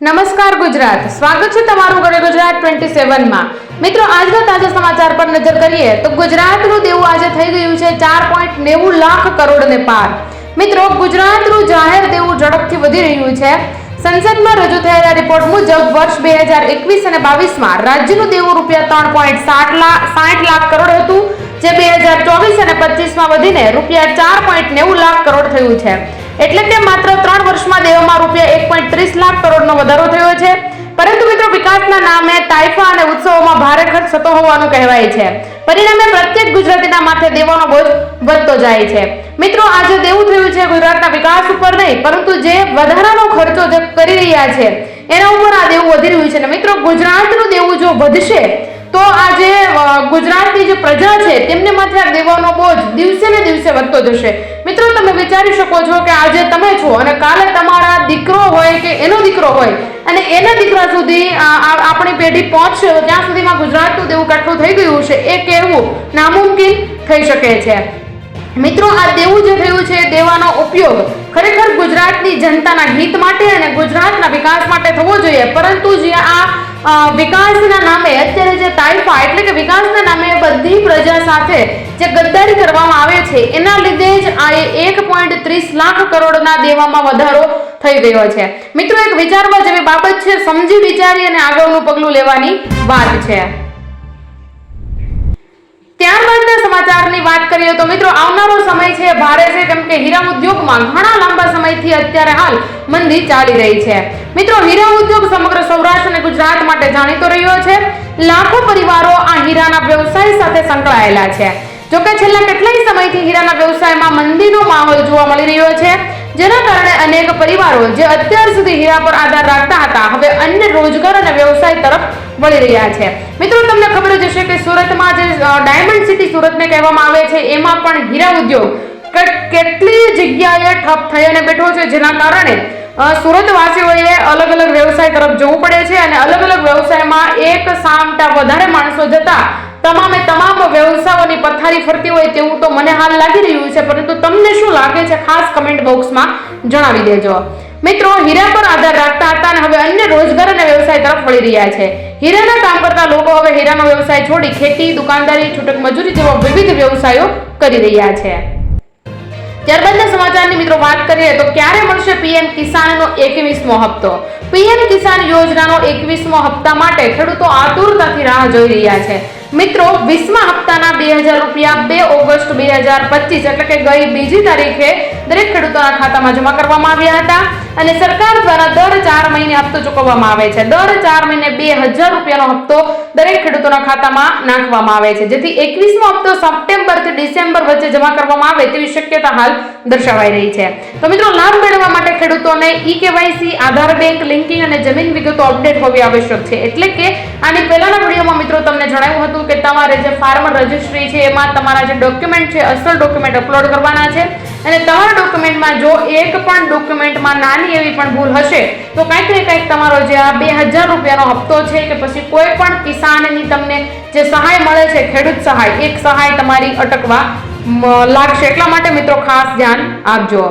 નમસ્કાર ગુજરાત, સ્વાગત છે તમારું ગણે ગુજરાત 27 માં। મિત્રો, આજના તાજા સમાચાર પર નજર કરીએ તો ગુજરાતનું દેવું આજે થઈ ગયું છે 4.90 લાખ કરોડને પાર। મિત્રો, ગુજરાતનું જાહેર દેવું ઝડપથી વધી રહ્યું છે। સંસદમાં રજૂ થયેલા રિપોર્ટ મુજબ વર્ષ 2021 અને 22માં રાજ્યનું દેવું રૂપિયા 3.60 લાખ કરોડ હતું, જે 2024 અને 25માં વધીને રૂપિયા 4.90 લાખ કરોડ થયું છે। એટલે કે માત્ર 3 વર્ષમાં દેવામાં રૂપિયા 1.30 લાખ કરોડનો વધારો થયો છે। પરંતુ મિત્રો, વિકાસના નામે તાઇફા અને ઉત્સવોમાં ભારે ખર્ચ થતો હોવાનું કહેવાય છે। પરિણામે પ્રત્યેક ગુજરાતીના માથે દેવાનો બોજ વધતો જાય છે। મિત્રો, આજે દેવું થયું છે ગુજરાતના વિકાસ ઉપર નહીં, પરંતુ જે વધારાનો ખર્ચો જે કરી રહ્યા છે એના ઉપર આ દેવું વધી રહ્યું છે। મિત્રો, ગુજરાતનું દેવું જો વધશે તો આજે ગુજરાતની જે પ્રજા છે તેમને માથે આ દેવાનો બોજ દિવસે ને દિવસે વધતો જશે। મિત્રો, તમે વિચારી શકો છો કે આજે તમે છો અને કાલે તમારા દીકરો હોય કે એનો દીકરો હોય અને એના દીકરા સુધી આપણી પેઢી પહોંચશે, ત્યાં સુધીમાં ગુજરાતનું દેવું કેટલું થઈ ગયું છે એ કહેવું નામુમકિન થઈ શકે છે। મિત્રો, આ દેવું જે થયું છે દેવાનો ઉપયોગ ખરેખર ગુજરાતની જનતાના હિત માટે અને ગુજરાતના વિકાસ માટે થવો જોઈએ, પરંતુ જે આ વિકાસના નામે અત્યારે જે તાઇફા એટલે કે વિકાસના નામે બધી પ્રજા સાથે જે ગદ્દારી કરવામાં આવે છે એના લીધે જ આ 1.30 લાખ કરોડના દેવામાં વધારો થઈ ગયો છે। મિત્રો, એક વિચારવા જેવી બાબત છે, સમજી વિચારી અને આગળનું પગલું લેવાની વાત છે। ત્યારબાદના સમાચારની વાત કરીએ તો મિત્રો, આવનારો સમય છે ભારે છે, કેમ કે હીરા ઉદ્યોગમાં ઘણા લાંબા સમયથી અત્યારે હાલ મંદી ચાલી રહી છે। મિત્રો, હીરા ઉદ્યોગ સમગ્ર સૌરાષ્ટ્ર અને ગુજરાત માટે જાણીતો રહ્યો છે। લાખો પરિવારો આ હીરાના વ્યવસાય સાથે સંકળાયેલા છે। જોકે છેલ્લા કેટલાય સમયથી હીરાના વ્યવસાયમાં મંદીનો માહોલ જોવા મળી રહ્યો છે, જેના કારણે અનેક પરિવારો જે અત્યાર સુધી હીરા પર આધાર રાખતા હતા હવે અન્ય રોજગાર અને વ્યવસાય તરફ વળી રહ્યા છે। મિત્રો, તમને ખબર જ હશે કે સુરતમાં જે ડાયમંડ સિટી સુરતને કહેવામાં આવે છે એમાં પણ હીરા ઉદ્યોગ કેટલી જગ્યાએ ઠપ થઈ અને બેઠો છે, જેના કારણે સુરતવાસીઓએ અલગ અલગ વ્યવસાય તરફ જવું પડે છે અને અલગ અલગ વ્યવસાયમાં એક સામટા વધારે માણસો જતા તમામ વ્યવસાયોની પથારી ફરતી હોય તેવું તો મને હાલ લાગી રહ્યું છે, પરંતુ તમને શું લાગે છે ખાસ કમેન્ટ બોક્સમાં જણાવી દેજો। મિત્રો, હીરા પર આધાર રાખતા હતા અને હવે અન્ય રોજગાર અને વ્યવસાય તરફ વળી રહ્યા છે। હીરાના કામ કરતા લોકો હવે હીરાનો વ્યવસાય છોડી ખેતી, દુકાનદારી, છૂટક મજૂરી જેવા વિવિધ વ્યવસાયો કરી રહ્યા છે। ત્યારબાદના સમાચારની મિત્રો વાત કરીએ તો ક્યારે મળશે પીએમ કિસાનનો 21મો હપ્તો? પીએમ કિસાન યોજનાનો 21મો હપ્તા માટે ખેડૂતો આતુરતાથી રાહ જોઈ રહ્યા છે। મિત્રો, 20મા હપ્તાના 2000 રૂપિયા 2 ઓગસ્ટ 2025 એટલે કે ગઈ બીજી તારીખે દરેક ખેડૂતોના ખાતામાં જમા કરવામાં આવ્યા હતા અને સરકાર દ્વારા દર 4 મહિને હપ્તો ચૂકવવામાં આવે છે। દર 4 મહિને 2000 રૂપિયાનો હપ્તો દરેક ખેડૂતોના ખાતામાં નાખવામાં આવે છે, જેથી 21મો હપ્તો સપ્ટેમ્બર થી ડિસેમ્બર વચ્ચે જમા કરવામાં આવે તેવી શક્યતા હાલ દર્શાવાઈ રહી છે। તો મિત્રો, લાભ મેળવવા માટે ખેડૂતોને ઈ-કેવાયસી, આધાર બેંક લિંકિંગ અને જમીન વિગતો અપડેટ હોવી આવશ્યક છે। એટલે કે આની પહેલાના વિડીયોમાં મિત્રો તમને જણાવ્યું હતું કે તમારે જે ફાર્મર રજિસ્ટ્રી છે એમાં તમારા જે ડોક્યુમેન્ટ છે અસલ ડોક્યુમેન્ટ અપલોડ કરવાના છે અને તમારા ડોક્યુમેન્ટમાં જો એક પણ ડોક્યુમેન્ટમાં નાની એવી પણ ભૂલ હશે તો કંઈક ને કંઈક તમારો જે આ 2000 રૂપિયાનો હપ્તો છે કે પછી કોઈ પણ કિસાનની તમને જે સહાય મળે છે, ખેડૂત સહાય, એક સહાય તમારી અટકવા લાગશે। એટલા માટે મિત્રો ખાસ ધ્યાન આપજો।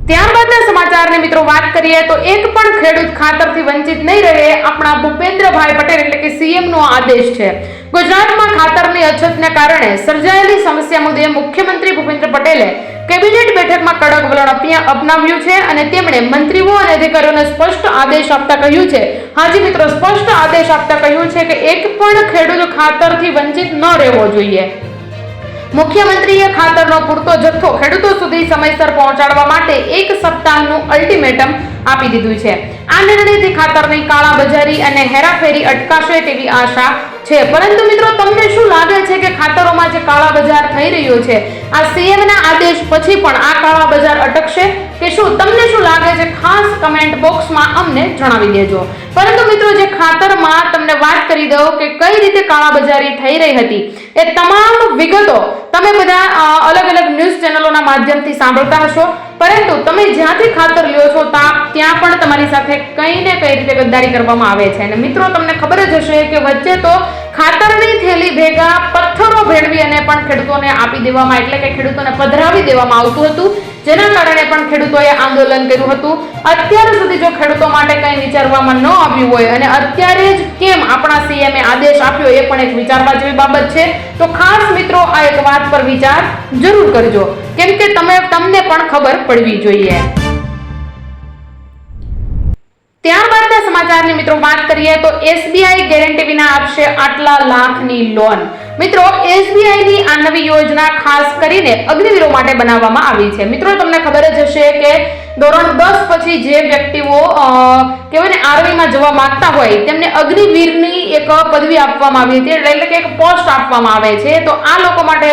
ત્યારબાદના સમાચારની મિત્રો વાત કરીએ તો એક પણ ખેડૂત ખાતરથી વંચિત નહીં રહે, આપણા ભૂપેન્દ્રભાઈ પટેલ એટલે કે સીએમ નો આદેશ છે। ગુજરાતમાં ખાતરની અછતને કારણે સર્જાયેલી સમસ્યા મુદ્દે મુખ્યમંત્રી ભૂપેન્દ્ર પટેલે કેબિનેટ બેઠકમાં કડક વલણ અપનાવ્યું છે અને તેમણે મંત્રીઓ અને અધિકારીઓને સ્પષ્ટ આદેશ આપતા કહ્યું છે, હાજી મિત્રો, સ્પષ્ટ આદેશ આપતા કહ્યું છે કે એક પણ ખેડૂત ખાતરથી વંચિત ન રહેવો જોઈએ। મુખ્યમંત્રીએ ખાતરનો પૂરતો જથ્થો ખેડૂતો સુધી સમયસર પહોંચાડવા માટે 1 સપ્તાહનું અલ્ટિમેટમ આપી દીધું છે। આ નિર્ણયથી ખાતરની કાળાબજારી અને હેરાફેરી અટકાશે તેવી આશા છે। પરંતુ મિત્રો, તમને શું લાગે છે કે ખાતરોમાં જે કાળાબજાર થઈ રહ્યો છે આ સીએમના આદેશ પછી પણ આ કાળાબજાર અટકશે કે શું? તમને શું લાગે છે ખાસ કમેન્ટ બોક્સમાં અમને જણાવી દેજો। પરંતુ મિત્રો, જે ખાતરમાં તમને વાત કરી દઉં કે કઈ રીતે કાળાબજારી થઈ રહી હતી એ તમામ વિગતો તમે બધા અલગ અલગ ન્યૂઝ ચેનલોના માધ્યમથી સાંભળતા હશો, પરંતુ તમે જ્યાંથી ખાતર લ્યો છો ત્યાં પણ તમારી સાથે કઈ ને કઈ રીતે ગદ્દારી કરવામાં આવે છે। અને મિત્રો, તમને ખબર જ હશે કે વચ્ચે તો ખાતરની થેલી ભેગા પથ્થરો ભેળવી અને પણ ખેડૂતોને આપી દેવામાં એટલે કે ખેડૂતોને પધરાવી દેવામાં આવતું હતું, જેના કારણે પણ ખેડૂતોએ આંદોલન કર્યું હતું. અત્યાર સુધી જો ખેડૂતો માટે કંઈ વિચારવામાં ન આવ્યું હોય અને અત્યારે જ કેમ આપણા સીએમએ આદેશ આપ્યો એ પણ એક વિચારવા જેવી બાબત છે. તો ખાસ મિત્રો આ એક વાત પર વિચાર જરૂર કરજો, કેમ કે તમને પણ ખબર પડવી જોઈએ. ત્યારબાદના સમાચારની મિત્રો વાત કરીએ તો એસબીઆઈ ગેરંટી વિના આપશે આટલા લાખની લોન. મિત્રો એસબીઆઈ ની આ નવી યોજના ખાસ કરીને અગ્નિવીરો માટે બનાવવામાં આવી છે. મિત્રો તમને ખબર જ હશે કે ધોરણ 10 પછી જે વ્યક્તિઓ કહેવાય ને આર્મીમાં જવા માંગતા હોય તેમને અગ્નિવીરની એક પદવી આપવામાં આવી હતી, એટલે કે એક પોસ્ટ આપવામાં આવે છે. તો આ લોકો માટે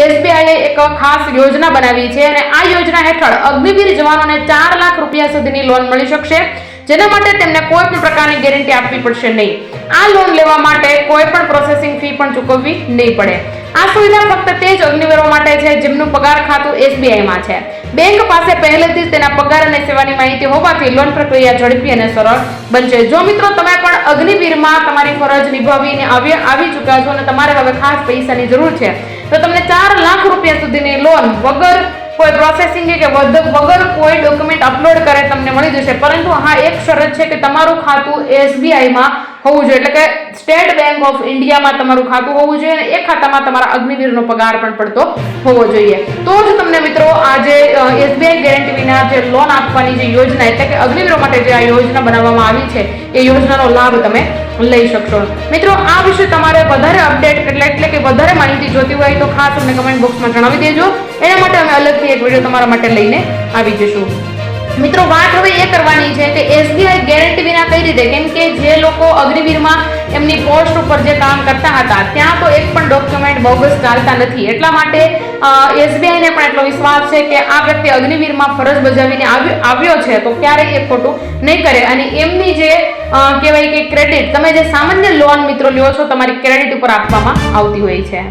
એસબીઆઈએ એક ખાસ યોજના બનાવી છે અને આ યોજના હેઠળ અગ્નિવીર જવાનોને 4 લાખ રૂપિયા સુધીની લોન મળી શકશે, જેના માટે તેમને કોઈ પણ પ્રકારની ગેરંટી આપવી પડશે નહીં. આ લોન લેવા માટે કોઈ પણ પ્રોસેસિંગ ફી પણ ચૂકવવી નહીં પડે. આ સુવિધા ફક્ત તે જ અગ્નિવીરો માટે છે જેમનું પગાર ખાતું એસબીઆઈ માં છે. બેંક પાસે પહેલેથી જ તેના પગાર અને સેવાની માહિતી હોવાથી લોન પ્રક્રિયા ઝડપી અને સરળ બનશે. જો મિત્રો તમે પણ અગ્નિવીરમાં તમારી ફરજ નિભાવીને આવી ચૂક્યા છો અને તમારે હવે ખાસ પૈસાની જરૂર છે, તો તમને 4 લાખ રૂપિયા સુધીની લોન વગર કોઈ પ્રોસેસિંગ કે વગર કોઈ ડોક્યુમેન્ટ અપલોડ કરે તમને મળી જશે. પરંતુ હા, એક શરત છે કે તમારું ખાતું એસબીઆઈ માં હોવું જોઈએ, એટલે કે સ્ટેટ બેંક ઓફ ઇન્ડિયામાં તમારું ખાતું હોવું જોઈએ અને એ ખાતામાં તમારા અગ્નિવીરનો પગાર પણ પડતો હોવો જોઈએ. તો જ તમને મિત્રો આ જે એસબીઆઈ ગેરંટી વિના જે લોન આપવાની જે યોજના, એટલે કે અગ્નિવીરો માટે જે આ યોજના બનાવવામાં આવી છે એ યોજનાનો લાભ તમે લઈ શકશો. મિત્રો આ વિશે તમારે વધારે અપડેટ એટલે કે વધારે માહિતી જોતી હોય તો ખાસ અમને કમેન્ટ બોક્સમાં જણાવી દેજો. એના માટે અમે અલગથી એક વિડીયો તમારા માટે લઈને આવી જઈશું. મિત્રો વાત હવે એ કરવાની છે કે એસબીઆઈ ગેરંટી વિના કઈ રીતે, કેમ કે જે લોકો અગ્નિવીરમાં એમની પોસ્ટ ઉપર જે કામ કરતા હતા ત્યાં તો એક પણ ડોક્યુમેન્ટ બોગસ ચાલતા નથી. એટલા માટે એસબીઆઈને પણ એટલો વિશ્વાસ છે કે આ વ્યક્તિ અગ્નિવીરમાં ફરજ બજાવીને આવ્યો છે તો ક્યારેય એ ખોટું નહીં કરે અને એમની જે કહેવાય કે ક્રેડિટ, તમે જે સામાન્ય લોન મિત્રો લ્યો છો તમારી ક્રેડિટ ઉપર આપવામાં આવતી હોય છે.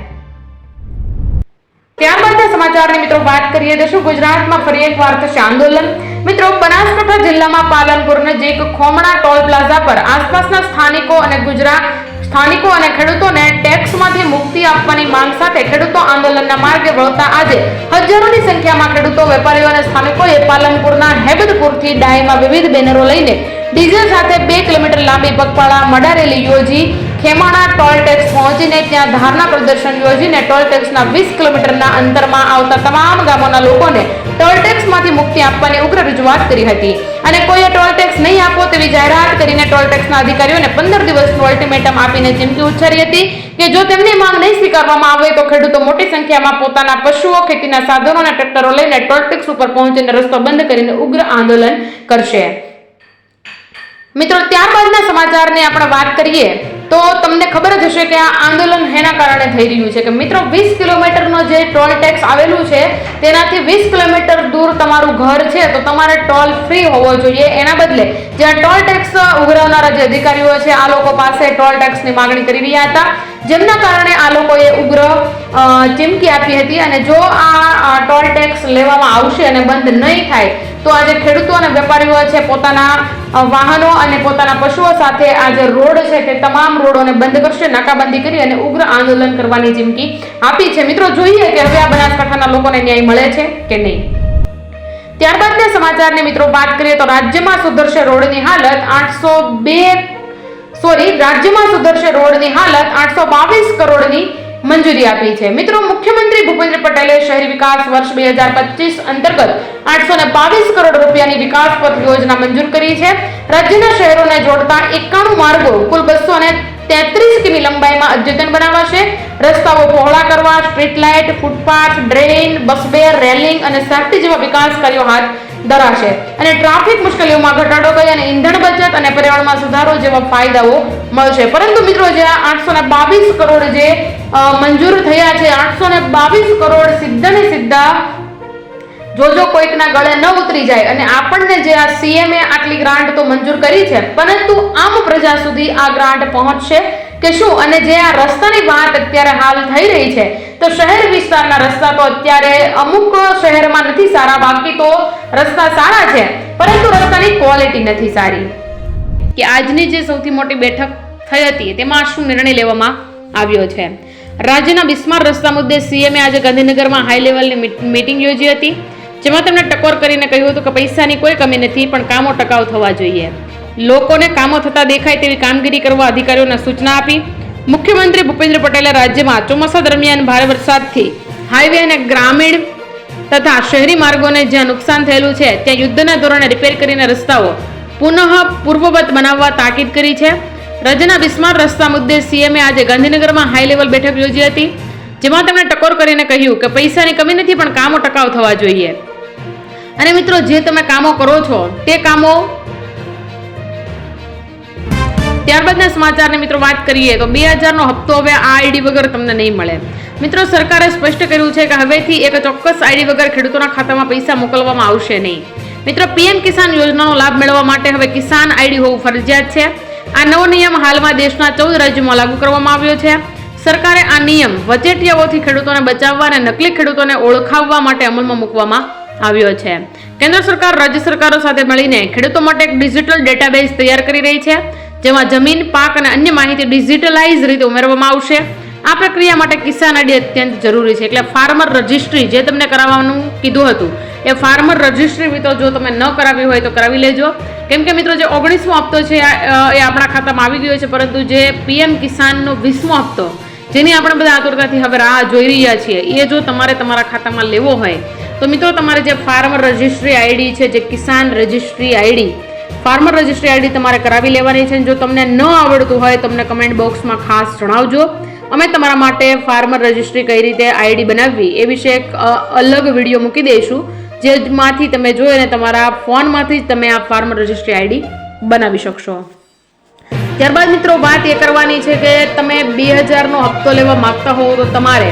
ત્યારબાદના સમાચારની મિત્રો વાત કરીએ તો શું ગુજરાતમાં ફરી એકવાર થશે આંદોલન. મિત્રો બનાસકાંઠા જિલ્લામાં પાલનપુર નજીક ખોમણા ટોલ પ્લાઝા પર આસપાસના સ્થાનિકો અને ખેડૂતોને ટેક્સમાંથી મુક્તિ આપવાની માંગ સાથે ખેડૂતો આંદોલનના માર્ગે વળતા આજે હજારોની સંખ્યામાં ખેડૂતો, વેપારીઓ અને સ્થાનિકોએ પાલનપુરના હેબતપુરથી ડાયમાં વિવિધ બેનરો લઈને ડીઝલ સાથે 2 કિલોમીટર લાંબી પગપાળા મડા રેલી યોજી ખેમાણા ટોલ ટેક્સ પહોંચીને ત્યાં ધારણા પ્રદર્શન યોજીને ટોલ ટેક્સના 20 કિલોમીટરના અંતરમાં આવતા તમામ ગામોના લોકોને ટોલ ટેક્સમાંથી મુક્તિ આપવાની ઉગ્ર રજૂઆત કરી હતી અને કોઈએ ટોલ ટેક્સ નહીં આપો તેવી જાહેરાત કરીને ટોલ ટેક્સના અધિકારીઓને 15 દિવસનું અલ્ટિમેટમ આપીને ચીમકી ઉચ્ચારી હતી કે જો તેમની માંગ નહીં સ્વીકારવામાં આવે તો ખેડૂતો મોટી સંખ્યામાં પોતાના પશુઓ, ખેતીના સાધનો અને ટ્રેક્ટરો લઈને ટોલ ટેક્સ ઉપર પહોંચીને રસ્તો બંધ કરીને ઉગ્ર આંદોલન કરશે. મિત્રો ત્યારબાદના સમાચારની આપણે વાત કરીએ તો તમને ખબર જ હશે કે આ આંદોલન હેના કારણે થઈ રહ્યું છે કે મિત્રો 20 કિલોમીટરનો જે ટોલ ટેક્સ આવેલું છે તેનાથી 20 કિલોમીટર દૂર તમારું ઘર છે તો તમારે ટોલ ફ્રી હોવો જોઈએ. એના બદલે જે ટોલ ટેક્સ ઉઘરાવનારા જે અધિકારીઓ છે આ લોકો પાસે ટોલ ટેક્સની માંગણી કરી રહ્યા હતા, જેમના કારણે આ લોકોએ ઉગ્ર ચીમકી આપી હતી અને જો આ ટોલ ટેક્સ લેવામાં આવશે અને બંધ નહીં થાય તો આજે ખેડૂતો અને વેપારીઓ છે પોતાના વાહનો અને પોતાના પશુઓ સાથે આ જે રોડ છે તે તમામ રોડોને બંધ કરશે, નાકાબંધી કરી અને ઉગ્ર આંદોલન કરવાની ચીમકી આપી છે. મિત્રો જોઈએ કે હવે આ બનાસકાંઠાના લોકોને ન્યાય મળે છે કે નહીં. ત્યારબાદના સમાચારની મિત્રો વાત કરીએ તો રાજ્યમાં સુધરશે રોડની હાલત 822 કરોડની મંજૂરી આપી છે. મિત્રો મુખ્યમંત્રી ભૂપેન્દ્ર પટેલે શહેરી વિકાસ વર્ષ 2025 અંતર્ગત 822 કરોડ રૂપિયાની વિકાસ પથ યોજના મંજૂર કરી છે. રાજ્યના શહેરોને જોડતા 91 માર્ગો કુલ 233 કિમી લંબાઈમાં અદ્યતન બનાવાશે. રસ્તાઓ પહોળા કરવા, street light, footpath, drain, bus bay, railing અને સેફ્ટી જેવા વિકાસ કાર્યો હાથ ધરાશે અને ટ્રાફિક મુશ્કેલીઓમાં ઘટાડો કરી અને ઇંધણ બચત અને પર્યાવરણમાં સુધારો જેવા ફાયદાઓ મળશે. પરંતુ મિત્રો જે 822 કરોડ જે મંજૂર થયા છે, 822 કરોડ સીધા ને સીધા જો કોઈકના ગળે ન ઉતરી જાય અને આપણને જે આ સીએમએ આટલી ગ્રાન્ટ તો મંજૂર કરી છે પરંતુ આમ પ્રજા સુધી આ ગ્રાન્ટ પહોંચશે કે શું? અને જે આ રસ્તાની વાત અત્યારે હાલ થઈ રહી છે તો શહેર વિસ્તારના રસ્તા તો અત્યારે અમુક શહેરમાં નથી સારા, બાકી તો રસ્તા સારા છે પરંતુ રસ્તાની ક્વોલિટી નથી સારી. કે આજની જે સૌથી મોટી બેઠક થઈ હતી તેમાં શું નિર્ણય લેવામાં આવ્યો છે? રાજ્યના બિસ્માર રસ્તા મુદ્દે સીએમએ આજે ગાંધીનગરમાં હાઈ લેવલની મીટિંગ યોજી હતી. જેમાં તેમણે ટકોર કરીને કહ્યું હતું કે પૈસાની કોઈ કમી નથી, પણ કામો ટકાઉ થવા જોઈએ. લોકોને કામો થતા દેખાય તેવી કામગીરી કરવા અધિકારીઓને સૂચના આપી. મુખ્યમંત્રી ભૂપેન્દ્ર પટેલે રાજ્યમાં ચોમાસા દરમિયાન ભારે વરસાદથી હાઈવે અને ગ્રામીણ તથા શહેરી માર્ગોને જ્યાં નુકસાન થયેલું છે ત્યાં યુદ્ધના ધોરણે રિપેર કરીને રસ્તાઓ પુનઃ પૂર્વવત બનાવવા તાકીદ કરી છે. રાજ્યના બિસ્માર રસ્તા મુદ્દે સીએમએ આજે ગાંધીનગરમાં હાઈ લેવલ બેઠક યોજી હતી, જેમાં તેમણે ટકોર કરીને કહ્યું કે પૈસાની કમી નથી, પણ કામો ટકાઉ થવા જોઈએ. અને મિત્રો, જે તમે કામો કરો છો તે કામો. ત્યારબાદના સમાચારની મિત્રો વાત કરીએ તો 2000નો હપ્તો હવે આ આઈડી વગર તમને નહીં મળે. મિત્રો, સરકારે સ્પષ્ટ કર્યું છે કે હવેથી એક ચોક્કસ આઈડી વગર ખેડૂતોના ખાતામાં પૈસા મોકલવામાં આવશે નહીં. મિત્રો, પીએમ કિસાન યોજનાનો લાભ મેળવવા માટે હવે કિસાન આઈડી હોવું ફરજિયાત છે. આ નવો નિયમ હાલમાં દેશના 14 રાજ્યોમાં લાગુ કરવામાં આવ્યો છે. સરકારે આ નિયમ વચેટિયાઓથી ખેડૂતોને બચાવવા અને નકલી ખેડૂતોને ઓળખાવવા માટે અમલમાં મૂકવામાં આવ્યો છે. કેન્દ્ર સરકાર રાજ્ય સરકારો સાથે મળીને ખેડૂતો માટે એક ડિજિટલ ડેટાબેઝ તૈયાર કરી રહી છે, જેમાં જમીન, પાક અને અન્ય માહિતી ડિજિટલાઇઝ રીતે ઉમેરવામાં આવશે. આ પ્રક્રિયા માટે કિસાન આઈડી અત્યંત જરૂરી છે. એટલે ફાર્મર રજિસ્ટ્રી જે તમને કરાવવાનું કીધું હતું એ ફાર્મર રજિસ્ટ્રી મિત્રો જો તમે ન કરાવી હોય તો કરાવી લેજો. કેમ કે મિત્રો, જે 19મો હપ્તો છે એ આપણા ખાતામાં આવી ગયો છે, પરંતુ જે પીએમ કિસાનનો 20મો હપ્તો જેની આપણે બધા આતુરતાથી હવે રાહ જોઈ રહ્યા છીએ એ જો તમારે તમારા ખાતામાં લેવો હોય તો મિત્રો તમારે જે ફાર્મર રજિસ્ટ્રી આઈડી છે, જે Kisan registry ID, farmer registry ID તમારે કરાવી લેવાની છે. જો તમને ન આવડતું હોય તમને કમેન્ટ બોક્સમાં ખાસ જણાવજો. અમે તમારા માટે ફાર્મર રજિસ્ટ્રી કઈ રીતે આઈડી બનાવવી એ વિશે એક અલગ વિડીયો મૂકી દઈશું, જેમાંથી તમે જોઈ અને તમારા ફોનમાંથી જ તમે આ ફાર્મર રજિસ્ટ્રી આઈડી બનાવી શકશો. ત્યારબાદ મિત્રો વાત એ કરવાની છે કે તમે 2000નો હપ્તો લેવા માંગતા હોવ તો તમારે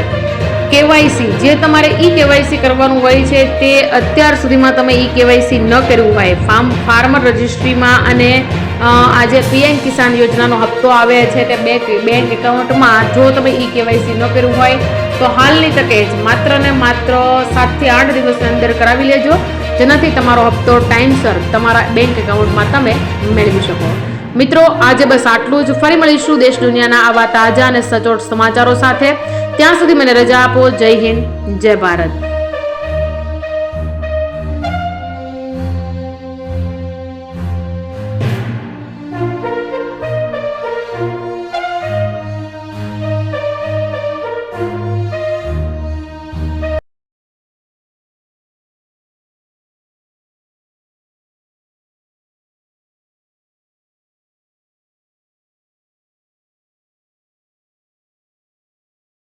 કેવાયસી, જે તમારે ઈ કેવાયસી કરવાનું હોય છે તે અત્યાર સુધીમાં તમે ઈ કેવાયસી ન કર્યું હોય ફાર્મર રજિસ્ટ્રીમાં અને આજે પીએમ કિસાન યોજનાનો હપ્તો આવે છે તે બેંક એકાઉન્ટમાં જો તમે ઈ કેવાયસી ન કર્યું હોય તો હાલની તકે જ માત્ર ને માત્ર 7 થી 8 દિવસની અંદર કરાવી લેજો, જેનાથી તમારો હપ્તો ટાઈમસર તમારા બેંક એકાઉન્ટમાં તમે મેળવી શકો. મિત્રો, આજે બસ આટલું જ. ફરી મળીશું દેશ દુનિયાના આવા તાજા અને સચોટ સમાચારો સાથે. ત્યાં સુધી મને રજા આપો. જય હિન્દ, જય ભારત.